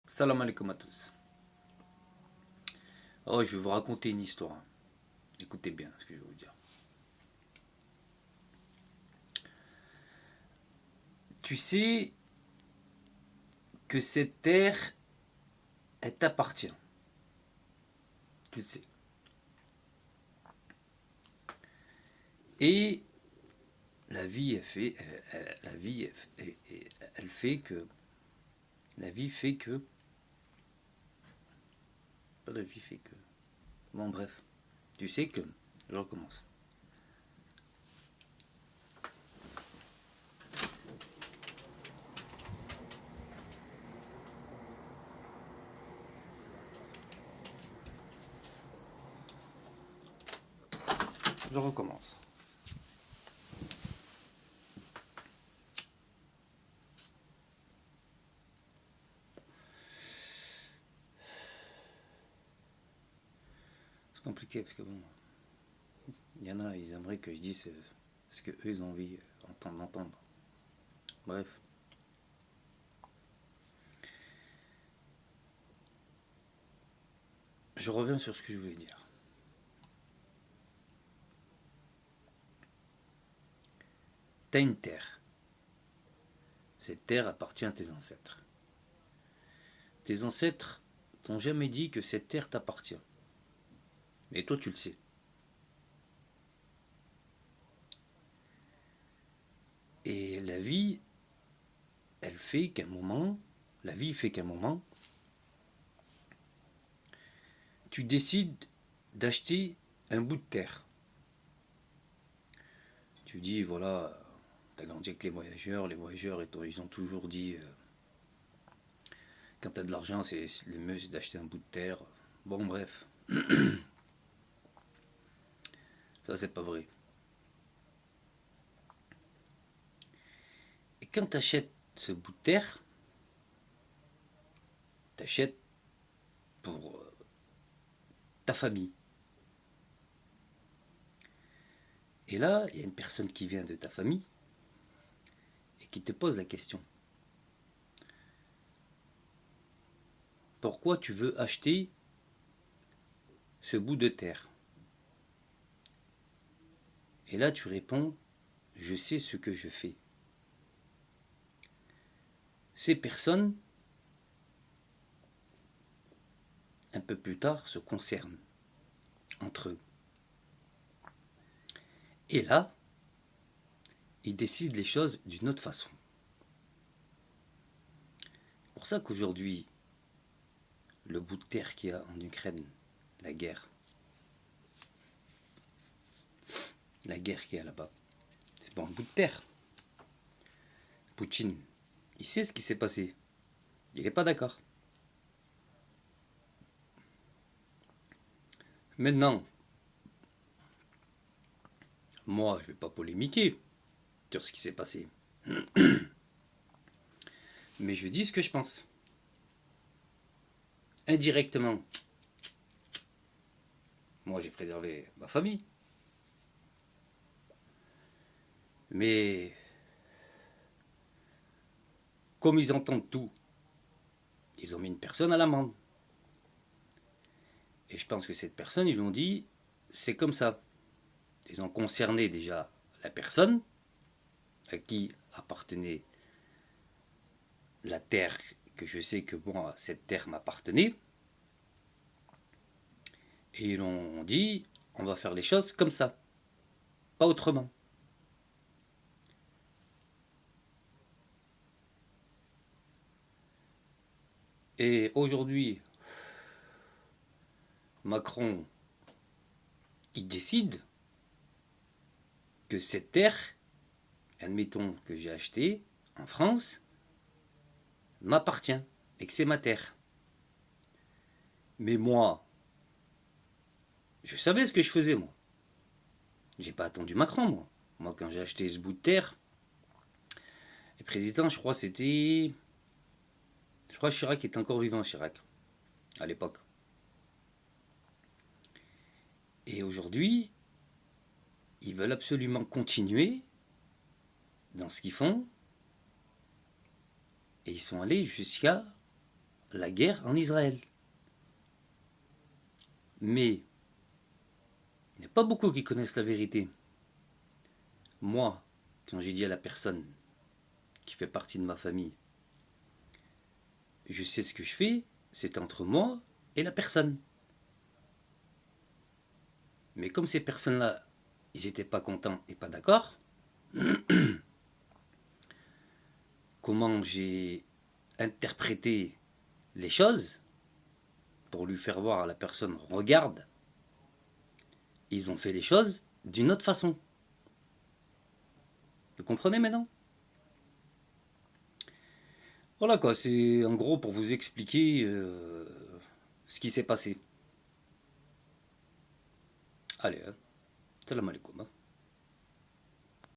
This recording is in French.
Salam alaikum à tous. Oh, je vais vous raconter une histoire. Écoutez bien ce que je vais vous dire. Tu sais que cette terre, elle t'appartient. Tu le sais. Et la vie, elle fait que, la vie fait que, pas la vie fait que. Bon, bref. Tu sais que, je recommence. Je recommence. C'est compliqué parce que bon, il y en a, ils aimeraient que je dise ce que eux ils ont envie d'entendre. Bref. Je reviens sur ce que je voulais dire. T'as une terre. Cette terre appartient à tes ancêtres. Tes ancêtres t'ont jamais dit que cette terre t'appartient. Mais toi, tu le sais. Et la vie, la vie fait qu'à un moment, tu décides d'acheter un bout de terre. Tu dis, voilà, t'as grandi avec les voyageurs ils ont toujours dit, quand t'as de l'argent, c'est le mieux c'est d'acheter un bout de terre. Bon, bref, ça c'est pas vrai. Et quand t'achètes ce bout de terre, t'achètes pour ta famille. Et là, il y a une personne qui vient de ta famille et qui te pose la question. Pourquoi tu veux acheter ce bout de terre? Et là, tu réponds, je sais ce que je fais. Ces personnes, un peu plus tard, se concernent entre eux. Et là, ils décident les choses d'une autre façon. C'est pour ça qu'aujourd'hui, le bout de terre qu'il y a en Ukraine, la guerre qu'il y a là-bas, c'est pas un bout de terre. Poutine, il sait ce qui s'est passé. Il n'est pas d'accord. Maintenant, moi, je ne vais pas polémiquer sur ce qui s'est passé. Mais je dis ce que je pense. Indirectement, moi j'ai préservé ma famille. Mais comme ils entendent tout, ils ont mis une personne à l'amende. Et je pense que cette personne, ils lui ont dit, c'est comme ça. Ils ont concerné déjà la personne à qui appartenait la terre, que je sais que moi, cette terre m'appartenait. Et ils ont dit, on va faire les choses comme ça, pas autrement. Et aujourd'hui, Macron, il décide que cette terre, admettons que j'ai achetée en France, m'appartient et que c'est ma terre. Mais moi, je savais ce que je faisais, moi. J'ai pas attendu Macron, moi. Moi, quand j'ai acheté ce bout de terre, le président, je crois, c'était. Je crois que Chirac était encore vivant, Chirac, à l'époque. Et aujourd'hui, ils veulent absolument continuer dans ce qu'ils font. Et ils sont allés jusqu'à la guerre en Israël. Mais il n'y a pas beaucoup qui connaissent la vérité. Moi, quand j'ai dit à la personne qui fait partie de ma famille, je sais ce que je fais, c'est entre moi et la personne. Mais comme ces personnes-là, ils n'étaient pas contents et pas d'accord, comment j'ai interprété les choses pour lui faire voir à la personne, regarde, ils ont fait les choses d'une autre façon. Vous comprenez maintenant? Voilà quoi, c'est en gros pour vous expliquer ce qui s'est passé. Allez, salam alaikum.